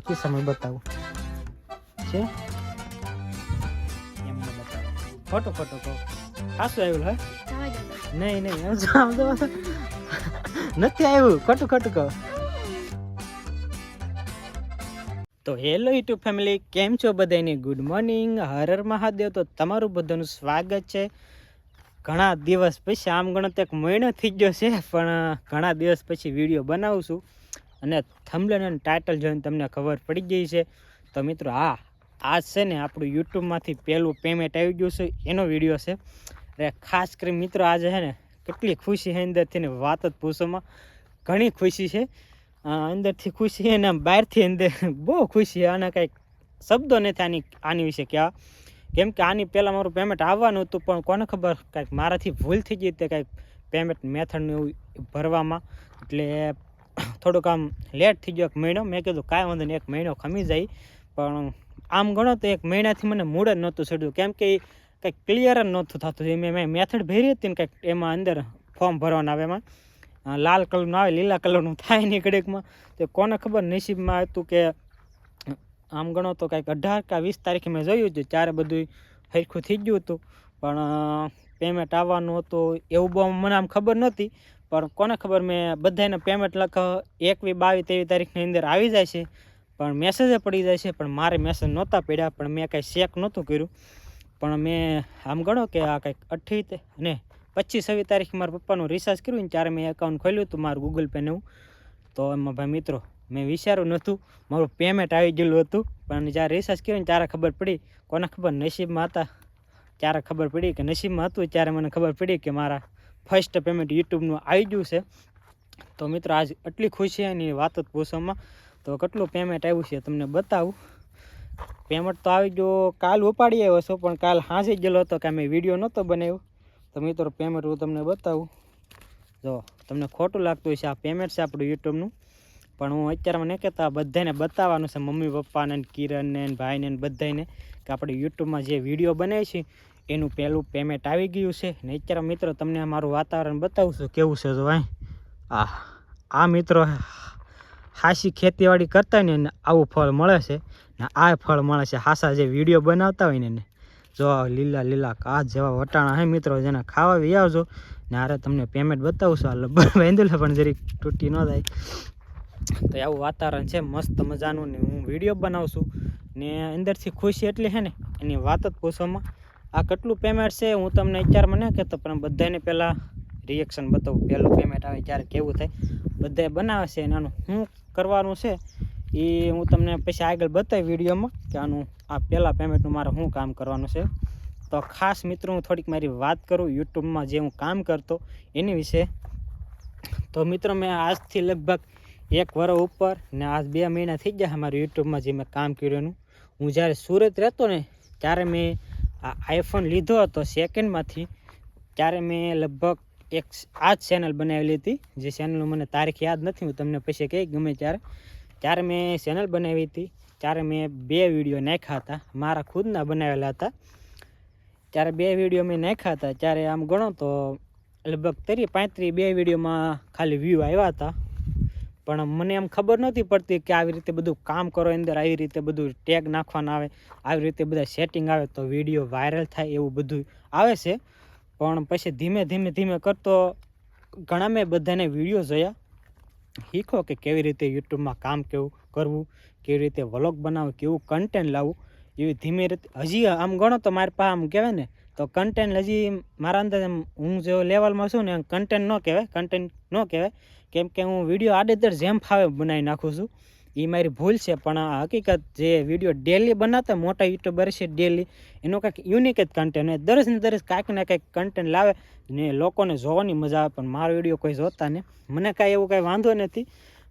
કિસ્સામાં બતાવું છે એમ બતાવો ખોટો ખોટો કહો ખાસું આવ્યું હે નહીં નહીં આમ તો નથી આવ્યું ખોટું ખોટું કહો. તો હેલો યુટ્યુબ ફેમિલી, કેમ છો બધાની? Good morning, Har Har Mahadev. તો તમારું બધાનું સ્વાગત છે. ઘણા દિવસ પછી, આમ ગણો તો એક મહિનો થઈ ગયો છે, પણ ઘણા દિવસ પછી વિડીયો બનાવું છું અને થંબનેલ અને ટાઇટલ જોઈને તમને ખબર પડી ગઈ છે. તો મિત્રો આજ છે ને આપણું યુટ્યુબમાંથી પહેલું પેમેન્ટ આવી ગયું છે, એનો વિડીયો છે. અરે ખાસ કરી મિત્રો આજે છે ને કેટલી ખુશી છે અંદરથી ને વાત જ પૂછોમાં. ઘણી ખુશી છે, અંદરથી ખુશી છે ને બહારથી અંદર બહુ ખુશી છે. આના કંઈક શબ્દો નથી આની વિશે કહેવા, કેમ કે આની પહેલાં મારું પેમેન્ટ આવવાનું હતું, પણ કોને ખબર કાંઈક મારાથી ભૂલ થઈ ગઈ તે કાંઈક પેમેન્ટ મેથડનું એવું ભરવામાં, એટલે થોડુંક આમ લેટ થઈ ગયો એક મહિનો. મેં કીધું કાંઈ વાંધો નહીં, એક મહિનો ખમી જાય. પણ આમ ગણો તો એક મહિનાથી મને મૂડ જ નહોતું ચડ્યું, કેમ કે કંઈક ક્લિયર જ નહોતું થતું. મેં મેથડ ભરી હતી ને કંઈક એમાં અંદર ફોર્મ ભરવાનું આવે, એમાં લાલ કલરનું આવે, લીલા કલરનું થાય નહીં ઘડીકમાં. તો કોને ખબર નસીબમાં હતું કે આમ ગણો તો કંઈક 18 કે 20 તારીખે મેં જોયું હતું, ત્યારે બધું સરખું થઈ ગયું હતું. પણ પેમેન્ટ આવવાનું હતું એવું બહુ મને આમ ખબર નહોતી. પણ કોને ખબર, મેં બધાને પેમેન્ટ 21, 22, 23 તારીખની અંદર આવી જાય છે, પણ મેસેજ પડી જાય છે. પણ મારે મેસેજ નહોતા પડ્યા, પણ મેં કાંઈ ચેક નહોતું કર્યું. પણ મેં આમ ગણો કે આ કંઈક 28 ને 25-26 તારીખે મારા પપ્પાનું રિચાર્જ કર્યું ને ત્યારે મેં એકાઉન્ટ ખોલ્યું હતું મારું ગૂગલ પે ને એવું. તો એમાં ભાઈ મિત્રો મેં વિચાર્યું નહોતું મારું પેમેન્ટ આવી ગયેલું હતું, પણ જ્યારે રિચાર્જ કર્યું ને ત્યારે ખબર પડી. કોને ખબર નસીબમાં હતા ત્યારે ખબર પડી, કે નસીબમાં હતું ત્યારે મને ખબર પડી કે મારા ફર્સ્ટ પેમેન્ટ યુટ્યુબનું આવી ગયું છે. તો મિત્રો આજ એટલી ખુશી એની વાત જ પૂછવામાં. તો કેટલું પેમેન્ટ આવ્યું છે તમને બતાવું. પેમેન્ટ તો આવી ગયો, કાલ ઉપાડી આવ્યો છો, પણ કાલ સાંજે ગયેલો હતો કે મેં વિડીયો નહોતો બનાવ્યો. તો મિત્રો પેમેન્ટ હું તમને બતાવું. જો તમને ખોટું લાગતું હશે, આ પેમેન્ટ છે આપણું યુટ્યુબનું, પણ હું અત્યારે મને કહેતા બધાને બતાવવાનું છે, મમ્મી પપ્પાને, કિરણને, ભાઈને, બધાને, કે આપણે યુટ્યુબમાં જે વિડીયો બનાવી છે એનું પહેલું પેમેન્ટ આવી ગયું છે. ને અત્યારે મિત્રો તમને મારું વાતાવરણ બતાવું છું કેવું છે. જો આ મિત્રો હાસી ખેતીવાડી કરતા હોય ને આવું ફળ મળે છે, ને આ ફળ મળે છે હાસા જે વિડીયો બનાવતા હોય ને. જો લીલા લીલા કાચ જેવા વટાણા હે મિત્રો, જેને ખાવા બી આવજો. ને હારે તમને પેમેન્ટ બતાવું છું. આ લબ્બર બાંધેલું પણ જરીક તૂટી ન થાય. તો આવું વાતાવરણ છે મસ્ત મજાનું, ને હું વિડીયો બનાવું છું ને અંદરથી ખુશી એટલી છે ને એની વાત જ પૂછવામાં. આ કેટલું પેમેન્ટ છે હું તમને અત્યારે મને કહેતો, પણ બધાને પહેલાં રિએક્શન બતાવું. પહેલું પેમેન્ટ આવે ત્યારે કેવું થાય, બધાએ બનાવે છે, અને આનું શું કરવાનું છે એ હું તમને પછી આગળ બતાવી વિડીયોમાં, કે આનું આ પહેલાં પેમેન્ટનું મારે શું કામ કરવાનું છે. તો ખાસ મિત્રો હું થોડીક મારી વાત કરું યુટ્યુબમાં જે હું કામ કરતો એની વિશે. તો મિત્રો મેં આજથી લગભગ 1 વર્ષ ઉપર ને આજ 2 મહિના થઈ ગયા મારું યુટ્યુબમાં જે મેં કામ કર્યું એનું. હું જ્યારે સુરત રહેતો ને ત્યારે મેં આ આઈફોન લીધો હતો સેકન્ડમાંથી, ત્યારે મેં લગભગ આ જ ચેનલ બનાવેલી હતી. જે ચેનલનું મને તારીખ યાદ નથી, હું તમને પછી કહી ગમે ત્યારે મેં ચેનલ બનાવી હતી. ત્યારે મેં 2 વિડીયો નાખ્યા હતા, મારા ખુદના બનાવેલા હતા. ત્યારે 2 વિડીયો મેં નાખ્યા હતા, ત્યારે આમ ગણો તો લગભગ 30-35 2 વિડીયોમાં ખાલી વ્યૂ આવ્યા હતા. પણ મને એમ ખબર નહોતી પડતી કે આવી રીતે બધું કામ કરો અંદર, આવી રીતે બધું ટેગ નાખવાના આવે, આવી રીતે બધા સેટિંગ આવે તો વિડીયો વાયરલ થાય, એવું બધું આવે છે. પણ પછી ધીમે ધીમે કરતો ઘણા મેં બધાને વિડીયો જોયા, શીખો કે કેવી રીતે યુટ્યુબમાં કામ કેવું કરવું, કેવી રીતે વ્લોગ બનાવવું, કેવું કન્ટેન્ટ લાવવું. એવી ધીમે રીતે હજી આમ ગણો તો મારી પાસે આમ કહેવાય ને તો કન્ટેન્ટ હજી મારા અંદર હું જો લેવલમાં છું ને કન્ટેન્ટ ન કહેવાય, કેમ કે હું વિડીયો આડેધડ જેમ ફાવે બનાવી નાખું છું. એ મારી ભૂલ છે, પણ આ હકીકત જે વિડીયો ડેલી બનાવતા મોટા યુટ્યુબર છે ડેલી, એનો કંઈક યુનિક જ કન્ટેન્ટ હોય, દરરોજ ને દરરોજ કાંઈક ને કંઈક કન્ટેન્ટ લાવે ને લોકોને જોવાની મજા આવે. પણ મારો વિડીયો કોઈ જોતા ને મને કાંઈ એવું કાંઈ વાંધો નથી.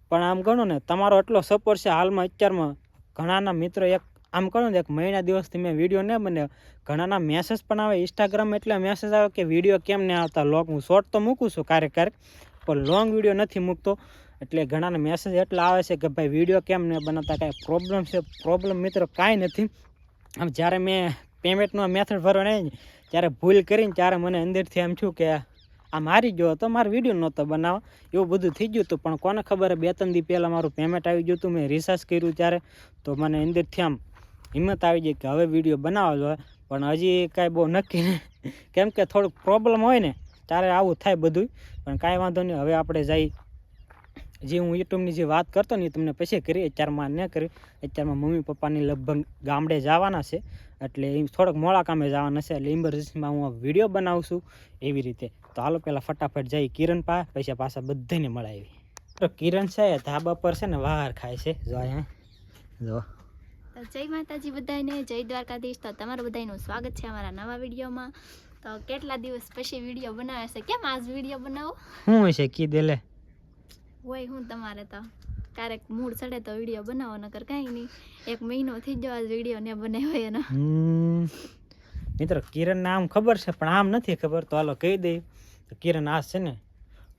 પણ આમ ગણો ને તમારો એટલો સપોર્ટ છે હાલમાં અત્યારમાં. ઘણાના મિત્રો આમ કરો ને 1 મહિના દિવસથી મેં વિડીયો ન બનાવ્યો, ઘણાના મેસેજ પણ આવે ઇન્સ્ટાગ્રામ, એટલે મેસેજ આવે કે વિડીયો કેમ નહીં આવતા લોંગ. હું શોર્ટ તો મૂકું છું ક્યારેક, પણ લોંગ વિડીયો નથી મૂકતો. એટલે ઘણાના મેસેજ એટલા આવે છે કે ભાઈ વિડીયો કેમ નહીં બનાવતા, કાંઈ પ્રોબ્લેમ છે. પ્રોબ્લેમ મિત્રો કાંઈ નથી. આમ જ્યારે મેં પેમેન્ટનો મેથડ ભરવાનો ત્યારે ભૂલ કરીને ત્યારે મને અંદરથી એમ થયું કે આ મારી ગયો હતો, મારો વિડીયો નહોતો બનાવવા, એવું બધું થઈ ગયું હતું. પણ કોને ખબર 2-3 દી પહેલાં મારું પેમેન્ટ આવી ગયું હતું, મેં રિસર્ચ કર્યું ત્યારે, તો મને અંદરથી આમ હિંમત આવી ગઈ કે હવે વિડીયો બનાવવા જોઈએ. પણ હજી કાંઈ બહુ નક્કી નહીં, કેમ કે થોડુંક પ્રોબ્લેમ હોય ને ત્યારે આવું થાય બધું. પણ કાંઈ વાંધો નહીં, હવે આપણે જઈ જે હું યુટ્યુબની જે વાત કરતો ને એ તમને પછી કરી, અત્યારમાં ન કરી. અત્યારમાં મમ્મી પપ્પાની લગભગ ગામડે જવાના છે, એટલે એ થોડોક મોડા કામે જવાના છે, એટલે ઇમરજન્સીમાં હું વિડીયો બનાવું છું એવી રીતે. તો હાલો પહેલાં ફટાફટ જઈ કિરણ પાછા બધાને મળાવી. તો કિરણ છે ધાબા પર છે ને વાર ખાય છે, જો અહીંયા જો. જય માતાજી બધાને, જય દ્વારકાધીશ. તો તમારું બધાનું સ્વાગત છે અમારા નવા વિડીયોમાં. તો કેટલા દિવસ પછી વિડીયો બનાવે છે, કેમ આજ વિડીયો બનાવો? શું છે કીધે લે હોય હું તમારે તો ક્યારેક મૂડ ચડે તો વિડીયો બનાવો, નકર કાંઈ નહીં. 1 મહિનો થઈ ગયો આજ વિડીયો ને બનાવ્યો એનો. મિત્રો કિરણ નામ ખબર છે પણ આમ નથી ખબર, તો હાલો કહી દઈ. તો કિરણ આ છે ને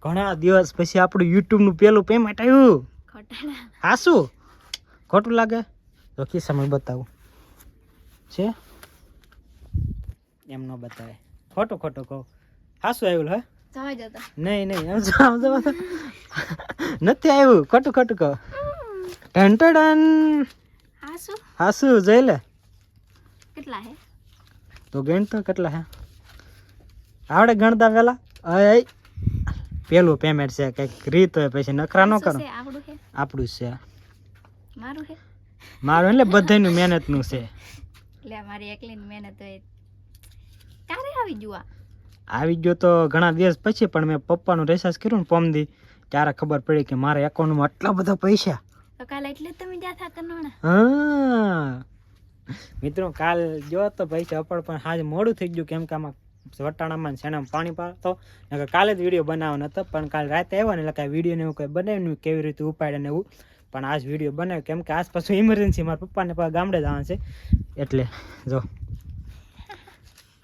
ઘણા દિવસ પછી આપણું યુટ્યુબનું પેલું પેમેન્ટ આવ્યું. ખોટાડા હા શું ખોટું લાગે તો કિસ્સામાં બતાવું છે, એમ ન બતાવે, ખોટું કહું. હા શું આવ્યું હે? જવા જતા નહીં નથી આવ્યું, ખોટું કહો. ટન ટન હા શું જોઈ લે કેટલા હે તો ગણ તો કેટલા હે આવડે ગણતા પેલા. અય પેલું પેમેન્ટ છે, કઈક રીત હોય, પછી નખરા ન કરો. આપણું છે, મારું એટલે બધાનું મહેનતનું છે. એટલે મારી એકલીની મહેનત હોય. ક્યારે આવી ગયો તો ઘણા દિવસ પછી, પણ મેં પપ્પાનું રિસર્ચ કર્યું ને પમદી, ત્યારે ખબર પડી કે મારા એકાઉન્ટમાં આટલા બધા પૈસા. તો કાલે એટલે જ તમે ગયા થા કરવાના? હા મિત્રો કાલ જો તો પૈસા પણ આજે મોડું થઈ ગયું, કેમ કે આમાં વટાણામાં શેણામાં પાણી પાડતો. કાલે જ વિડીયો બનાવવાનો હતો, પણ કાલે રાતે આવ્યો ને એટલે કાંઈ વિડીયો ને એવું કંઈ બનાવ્યું કેવી રીતે ઉપાડે ને એવું. પણ આજ વિડીયો બનાવ્યો કેમ કે આજ પાછું ઇમરજન્સી મારા પપ્પાને ગામડે જવાનું છે, એટલે જો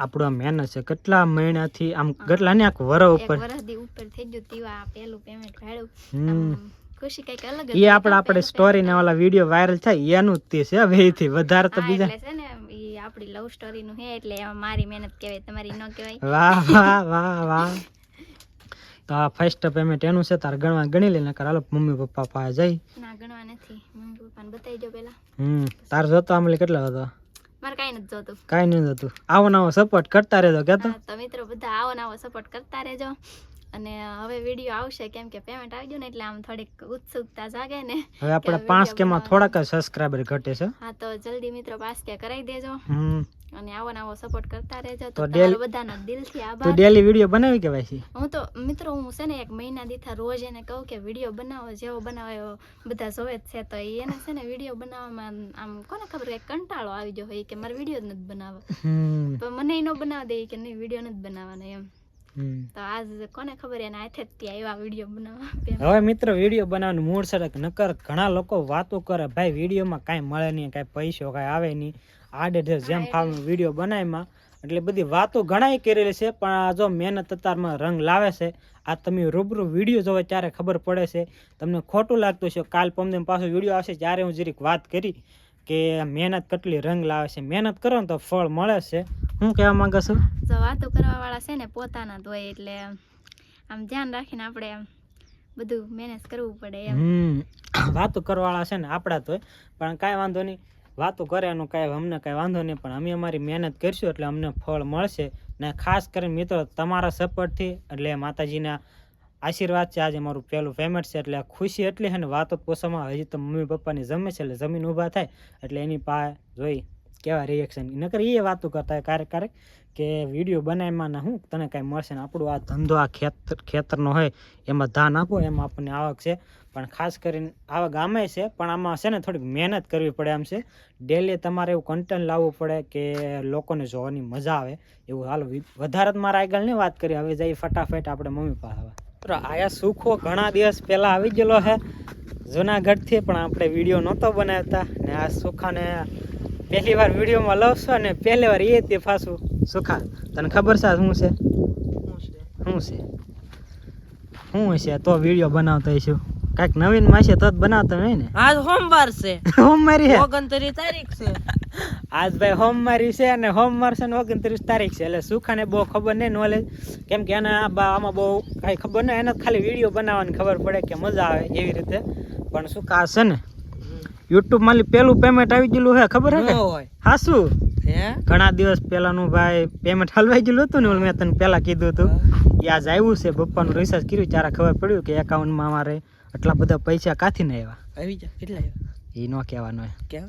આપણું આ મહેનત છે કેટલા મહિનાથી, આમ કેટલા ને આખું વરસ ઉપર થઈ ગયું તીવા પેલું પેમેન્ટ ભાડું. ખુશી કઈક અલગ એ આપણે સ્ટોરી ને ઓલા વિડીયો વાયરલ થાય એનું જ તે છે, બેથી વધારે તો બીજા છે ને એ આપણી લવ સ્ટોરી નું છે, એટલે મારી મહેનત કહેવાય, તમારી ન કહેવાય. વાહ તો આ ફર્સ્ટ પેમેન્ટ એનું છે, તાર ગણી લે, નકર હાલો મમ્મી પપ્પા પાસે જઈ. ના ગણવા નથી, મમ્મી પપ્પાને બતાવી દો પેલા. તાર જોતો આમલે કેટલા હતો? મારે કાઈ નથી જોતું, કાઈ નથી જોતું. આવો નવો સપોર્ટ કરતા રહેજો કેતો. તો મિત્રો બધા આવો નવો સપોર્ટ કરતા રહેજો. અને હવે વિડીયો આવશે, કેમ કે પેમેન્ટ આવી ગયું ને એટલે આમ થોડીક ઉત્સુકતા જાગે ને. હવે આપણે 5K માં થોડાક સબસ્ક્રાઇબર ઘટે છે. હા તો જલ્દી મિત્રો 5K કરાવી દેજો, અને આવો નવો સપોર્ટ કરતા રહેજો. તો બધાનો દિલથી આભાર. તો ડેલી વિડીયો બનાવી કે ભાઈ? હું તો મિત્રો હું છે ને 1 મહિના દીઠા રોજ એને કહું કે વિડીયો બનાવો, જેવો બનાવો બધા જોવે જ છે. તો એને છે ને વિડીયો બનાવવામાં આમ કોને ખબર કે કંટાળો આવી ગયો હોય કે મારે વિડીયો જ નથી બનાવવા, તો મને ન બનાવવા દે કે નહીં વિડીયો નથી બનાવવાનો એમ. તો આજ કોને ખબર એના હાથેથી આવ્યા વિડીયો બનાવવા. હવે મિત્રો વિડીયો બનાવવાનું મૂળ સડક નકર ઘણા લોકો વાતો કરે, ભાઈ વિડીયોમાં કાંઈ મળે નહીં, કાંઈ પૈસો કાંઈ આવે નહીં, આડે જેમ ફાવનું વિડીયો બનાવવામાં, એટલે બધી વાતો ઘણાય કરેલી છે. પણ આ જો મહેનત અત્યારમાં રંગ લાવે છે, આ તમે રૂબરૂ વિડીયો જોવે ત્યારે ખબર પડે છે. તમને ખોટું લાગતું છે, કાલ પમદે પાછો વિડીયો આવશે ત્યારે હું જરીક વાત કરી કે મહેનત કેટલી રંગ લાવે છે. મહેનત કરો ને તો ફળ મળે છે. હું કહેવા માંગુ છું, જો વાતો કરવા વાળા છે ને પોતાના જ હોય, એટલે આમ ધ્યાન રાખીને આપણે બધું મેનેજ કરવું પડે એમ. વાતો કરવાવાળા છે ને આપણા તો હોય, પણ કાંઈ વાંધો નહીં, વાતો કરે એનું કાંઈ અમને કાંઈ વાંધો નહીં, પણ અમે અમારી મહેનત કરીશું એટલે અમને ફળ મળશે. ને ખાસ કરીને મિત્રો તમારા સપોર્ટથી, એટલે માતાજીના આશીર્વાદ છે, આજે મારું પહેલું પેમેન્ટ છે, એટલે ખુશી એટલી છે ને વાતો પોસામાં. હજી તો મમ્મી પપ્પાની જમે છે, એટલે જમીન ઊભા થાય એટલે એની પાસે જોઈ કેવા રિએક્શન, નકર એ વાતો કરતા હોય ક્યારેક કે વિડીયો બનાવવામાં ના હું તને કાંઈ મળશે ને. આપણું આ ધંધો આ ખેતરનો હોય એમાં ધાન આપો, એમાં આપણને આવક છે. પણ ખાસ કરીને આવક આમે છે, પણ આમાં છે ને થોડીક મહેનત કરવી પડે એમ છે. ડેલી તમારે એવું કન્ટેન્ટ લાવવું પડે કે લોકોને જોવાની મજા આવે એવું. હાલો વધારે જ મારા આગળ નહીં વાત કરી, હવે જઈ ફટાફટ આપણે મમ્મી પાસે. આયા સુખો ઘણા દિવસ પહેલાં આવી ગયેલો છે જુનાગઢથી, પણ આપણે વિડીયો નહોતો બનાવતા ને આ સુખાને પહેલી વાર વિડીયોમાં લવશો ને પહેલી વાર એ તે પાછું. સુખા તને ખબર છે શું છે તો વિડીયો બનાવતા હશું કાંઈક નવીન માસે તો જ બનાવતા હોય ને. આજ સોમવાર છે, સોમવારી છે, 29 તારીખ છે. આજ ભાઈ સોમવારી છે અને સોમવાર છે ને 29 તારીખ છે એટલે સુખાને બહુ ખબર નહીં નોલેજ, કેમ કે એને આમાં બહુ કાંઈ ખબર નહીં, એને ખાલી વિડીયો બનાવવાની ખબર પડે કે મજા આવે એવી રીતે. પણ સુખા છે ને યુટ્યુબ માં પેલું પેમેન્ટ આવી ગયેલું હે, ખબર હે કે હા શું ઘણા દિવસ પહેલાનું ભાઈ પેમેન્ટ હલવાઈ ગયેલું હતું ને, મેં તને પહેલા કીધું હતું કે આજ આવ્યું છે. પપ્પાનું રિસર્ચ કર્યું ત્યારે ખબર પડ્યું કે એકાઉન્ટમાં મારે આટલા બધા પૈસા કાથી ને આવી જાય. કેટલા એ ન કહેવાનો હોય,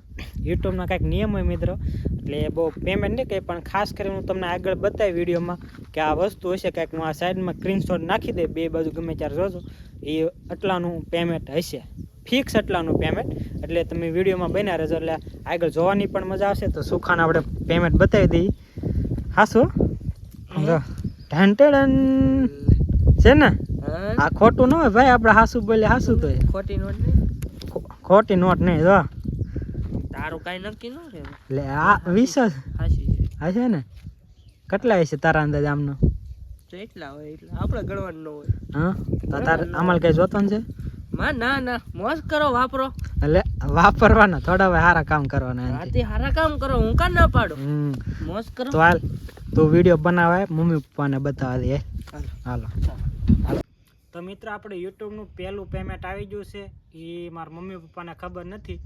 યુટ્યુબના કાંઈક નિયમ હોય મિત્રો, એટલે બહુ પેમેન્ટ નહીં કંઈ, પણ ખાસ કરીને હું તમને આગળ બતાવી વિડીયોમાં કે આ વસ્તુ હશે કાંઈક, હું આ સાઈડમાં સ્ક્રીનશોટ નાખી દે, બે બાજુ ગમે ત્યારે જોજો, એ આટલાનું પેમેન્ટ હશે, ફિક્સ આટલાનું પેમેન્ટ. એટલે તમે વિડીયોમાં બન્યા રહેજો એટલે આગળ જોવાની પણ મજા આવશે. તો સુખાને આપણે પેમેન્ટ બતાવી દઈએ. હાશું ઢંટડન છે ને, આ ખોટું ન હોય ભાઈ, આપણે હાસું બોલે હાસું તો ખોટી નોટ નહીં, ખોટી નોટ નહીં. જો તારું કાંઈ નક્કી ન રહે એટલે આ 20 હશે ને, કેટલા હશે તારા અંદાજ આમનો? એટલા હોય એટલે આપણે ગણવાનું ન હોય. હા તો તારે અમારે કઈ જોતો છે? ના મોજ કરો, વાપરો. એટલે વાપરવાના થોડા હવે સારા કામ કરવાના, સારા કામ કરો, હું કાં ના પાડું. મોજ કરો. તો હાલ તું વિડીયો બનાવે મમ્મી પપ્પાને બતાવા દે. હાલો તો મિત્રો આપણે યુટ્યુબનું પહેલું પેમેન્ટ આવી ગયું છે. એ મારા મમ્મી પપ્પાને ખબર નથી,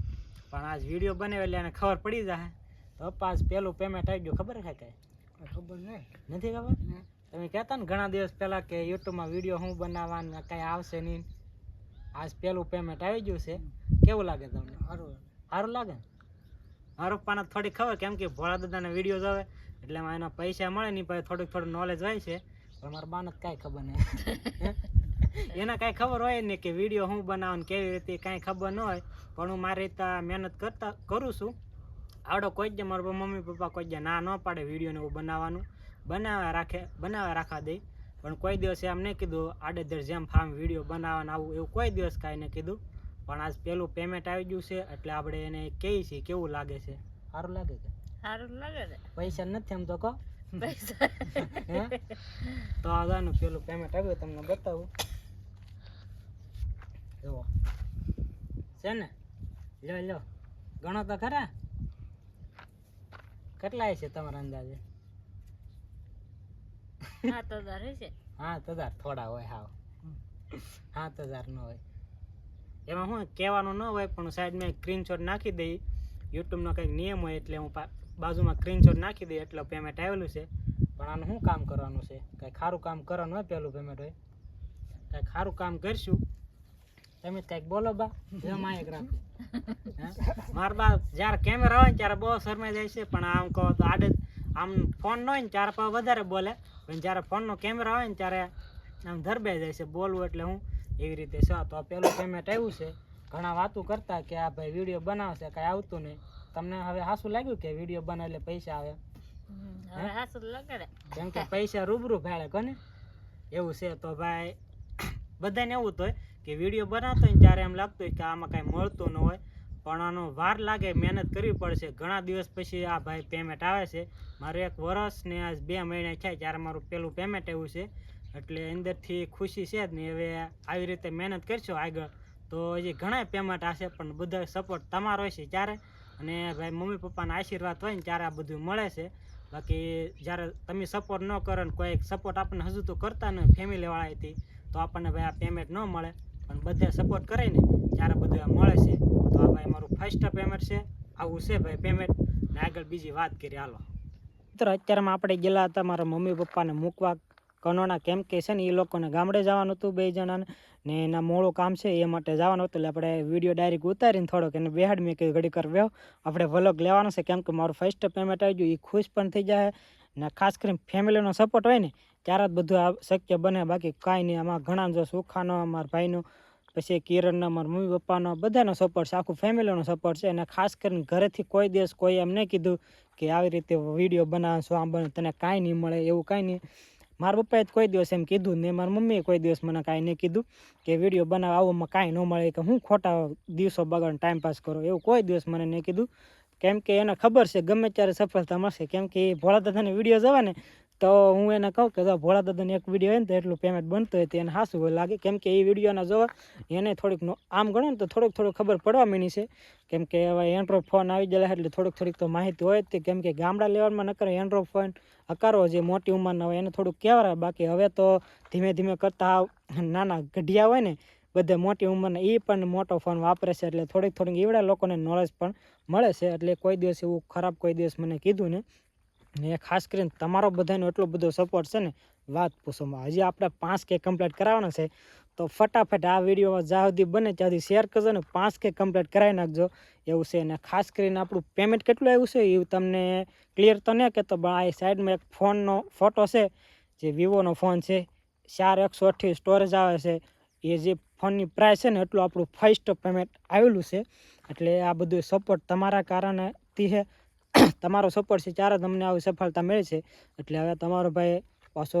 પણ આજ વિડીયો બનાવે એટલે એને ખબર પડી જાય. તો પપ્પા આજ પહેલું પેમેન્ટ આવી ગયું, ખબર છે કાંઈ? ખબર નથી ખબર. તમે કહેતા ને ઘણા દિવસ પહેલાં કે યુટ્યુબમાં વિડીયો હું બનાવવાનું કાંઈ આવશે નહીં, આજ પહેલું પેમેન્ટ આવી ગયું છે. કેવું લાગે તમને? સારું લાગે. મારા પપ્પાને થોડી ખબર, કેમ કે ભોળા દાદાના વિડીયો જોવે એટલે એમાં એના પૈસા મળે નહીં, પછી થોડું નોલેજ હોય છે. પણ મારા બાને કાંઈ ખબર નહીં, એને કાંઈ ખબર હોય ને કે વિડીયો હું બનાવવાનું કેવી રીતે કાંઈ ખબર ન હોય. પણ હું મારી રીતે મહેનત કરું છું. આવડો કોઈ જ મારા મમ્મી પપ્પા કોઈ જ ના ન પાડે વિડીયોને એવું બનાવવાનું, બનાવ્યા રાખવા દે. પણ કોઈ દિવસ એમ નહીં કીધું આડેધડ જેમ ફાર્મ વિડીયો બનાવવાનું આવું એવું કોઈ દિવસ કાંઈ નહીં કીધું. પણ આજ પેલું પેમેન્ટ આવી ગયું છે એટલે આપણે એને કહીએ છીએ કેવું લાગે છે. સારું લાગે છે? સારું લાગે છે. પૈસા નથી એમ તો કહો. પૈસા તો આનું પેલું પેમેન્ટ આવ્યું તમને બતાવું. જુઓ છે ને, લો ગણો તો ખરા કેટલા છે તમારા અંદાજે? 7000 છે. 7000 થોડા હોય, હાવ 7000 ન હોય. એમાં શું કહેવાનું ન હોય, પણ સાઈડમાં સ્ક્રીનશોટ નાખી દઈ. યુટ્યુબનો કંઈક નિયમ હોય એટલે હું બાજુમાં સ્ક્રીનશોટ નાખી દઈ, એટલે પેમેન્ટ આવેલું છે. પણ આનું શું કામ કરવાનું છે? કંઈક સારું કામ કરવાનું હોય, પહેલું પેમેન્ટ હોય. કંઈક સારું કામ કરશું. તમે કંઈક બોલો બા, જેમ એક રાખો. મારા બા જ્યારે કેમેરા હોય ને ત્યારે બહુ શરમાઈ જાય છે, પણ આમ કહો તો આડે આમ ફોન ન હોય ને ત્યારે પણ વધારે બોલે, પણ જ્યારે ફોનનો કેમેરા હોય ને ત્યારે આમ ધરબાઈ જાય છે બોલવું. એટલે હું એવી રીતે છે. તો પેલું પેમેન્ટ આવ્યું છે. ઘણા વાતું કરતા કે આ ભાઈ વિડીયો બનાવશે, કાંઈ આવતું નહીં. તમને હવે હાસું લાગ્યું કે વિડીયો બનાવે એટલે પૈસા આવે? કેમ કે પૈસા રૂબરૂ ભાડે કોને એવું છે. તો ભાઈ બધાને એવું તો હોય કે વિડીયો બનાવતો હોય ત્યારે એમ લાગતું હોય કે આમાં કાંઈ મળતું ન હોય, પણ આનો વાર લાગે, મહેનત કરવી પડશે. ઘણા દિવસ પછી આ ભાઈ પેમેન્ટ આવે છે. મારે 1 વર્ષ ને આજ 2 મહિના થાય ત્યારે મારું પેલું પેમેન્ટ આવ્યું છે. એટલે અંદરથી ખુશી છે જ નહીં. હવે આવી રીતે મહેનત કરશો આગળ તો હજી ઘણા પેમેન્ટ આવશે, પણ બધા સપોર્ટ તમારો હશે ત્યારે, અને ભાઈ મમ્મી પપ્પાના આશીર્વાદ હોય ને ત્યારે આ બધું મળે છે. બાકી જ્યારે તમે સપોર્ટ ન કરો ને કોઈ સપોર્ટ આપણને હજુ તો કરતા ન ફેમિલીવાળાથી, તો આપણને ભાઈ આ પેમેન્ટ ન મળે. પણ બધા સપોર્ટ કરે ને ત્યારે બધું આ મળે છે. તો આ ભાઈ મારું ફર્સ્ટ પેમેન્ટ છે. આવું છે ભાઈ પેમેન્ટ. ને આગળ બીજી વાત કરી. હાલો મિત્રો, અત્યારમાં આપણે ગયેલા હતા મારા મમ્મી પપ્પાને મૂકવા કનોડા, કેમ કે છે ને એ લોકોને ગામડે જવાનું હતું 2 જણાને, ને એના મોડું કામ છે એ માટે જવાનું હતું. એટલે આપણે વિડીયો ડાયરેક્ટ ઉતારીને થોડોક એને બેહાડ મેં કે ઘડી કર વ્યવ આપણે વ્લોગ લેવાનો છે, કેમ કે મારું ફર્સ્ટ પેમેન્ટ આવી ગયું. એ ખુશ પણ થઈ જાય, ને ખાસ કરીને ફેમિલીનો સપોર્ટ હોય ને ત્યારે જ બધું આ શક્ય બને. બાકી કાંઈ નહીં. આમાં ઘણા જો સુખાનો, અમારા ભાઈનો, પછી કિરણનો, મારા મમ્મી પપ્પાનો, બધાનો સપોર્ટ છે, આખું ફેમિલીનો સપોર્ટ છે. અને ખાસ કરીને ઘરેથી કોઈ દિવસ કોઈ એમ નહીં કીધું કે આવી રીતે વિડીયો બનાવશો આમ બને તને કાંઈ નહીં મળે, એવું કાંઈ નહીં. મારા પપ્પાએ કોઈ દિવસ એમ કીધું ને મારા મમ્મીએ કોઈ દિવસ મને કાંઈ નહીં કીધું કે વિડીયો બનાવવા આવવામાં કાંઈ ન મળે, કે હું ખોટા દિવસો બગાડ ટાઈમ પાસ કરો, એવું કોઈ દિવસ મને નહીં કીધું. કેમ કે એને ખબર છે ગમે ત્યારે સફળતા મળશે. કેમ કે એ ભોળા દાદાને વિડીયો જોવે ને તો હું એને કહું કે જો ભોળા દાદાને એક વિડીયો હોય ને તો એટલું પેમેન્ટ બનતું હોય તો એને હાસું લાગે, કેમ કે એ વિડીયોના જોવા એને થોડીક આમ ગણો ને તો થોડુંક ખબર પડવા માંડી છે, કેમ કે હવે એન્ડ્રોઈડ ફોન આવી ગયેલા એટલે થોડીક તો માહિતી હોય જ તે, કેમ કે ગામડા લેવલમાં ન કરે એન્ડ્રોઈડ ફોન અકારો જે મોટી ઉંમરના હોય એને થોડુંક કહેવાય, બાકી હવે તો ધીમે કરતા નાના ગઢિયા હોય ને બધે મોટી ઉંમરના એ પણ મોટો ફોન વાપરે છે, એટલે થોડીક એવડા લોકોને નોલેજ પણ મળે છે. એટલે કોઈ દિવસ એવું ખરાબ કોઈ દિવસ મને કીધું ને ખાસ કરીને તમારો બધાનો એટલો બધો સપોર્ટ છે ને વાત પૂછોમાં. હજી આપણે 5K કમ્પ્લીટ કરાવવાના છે, તો ફટાફટ આ વિડીયોમાં જ્યાં સુધી બને ત્યાં સુધી શેર કરજો ને 5K કમ્પ્લીટ કરાવી નાખજો એવું છે. અને ખાસ કરીને આપણું પેમેન્ટ કેટલું આવ્યું છે એ તમને ક્લિયર તો નહીં કહેતો, પણ આ સાઈડમાં એક ફોનનો ફોટો છે, જે વિવોનો ફોન છે, 4128 સ્ટોરેજ આવે છે, એ જે ફોનની પ્રાઇસ છે ને એટલું આપણું ફર્સ્ટ પેમેન્ટ આવેલું છે. એટલે આ બધું સપોર્ટ તમારા કારણથી છે, તમારો સપોર્ટ છે ત્યારે તમને આવી સફળતા મળી છે. એટલે હવે તમારો ભાઈ પાછો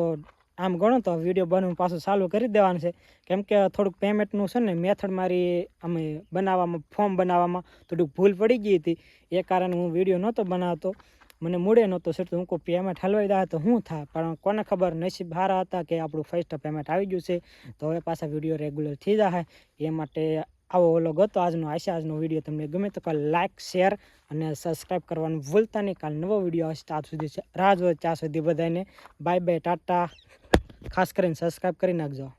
આમ ગણો તો વિડીયો બનાવવાનું પાછું ચાલુ કરી દેવાનું છે, કેમ કે થોડુંક પેમેન્ટનું છે ને મેથડ મારી અમે બનાવવામાં ફોર્મ બનાવવામાં થોડીક ભૂલ પડી ગઈ હતી, એ કારણે હું વિડીયો નહોતો બનાવતો, મને મૂડે નહોતો સર હું કોઈ પેમેન્ટ હલવાઈ જાય તો શું થાય, પણ કોને ખબર નસીબ સારા હતા કે આપણું ફર્સ્ટ પેમેન્ટ આવી ગયું છે. તો હવે પાછા વિડીયો રેગ્યુલર થઈ જાય, એ માટે આવો ઓલો ગતો આજનો વિડીયો તમને ગમે તો કાલ લાઇક શેર અને સબસ્ક્રાઈબ કરવાનું ભૂલતા નહીં. કાલ નવો વિડીયો આવશે, ત્યાં સુધી રાહ જોઈ, ત્યાં સુધી બધાને બાય બાય ટાટા. ખાસ કરીને સબસ્ક્રાઈબ કરી નાખજો.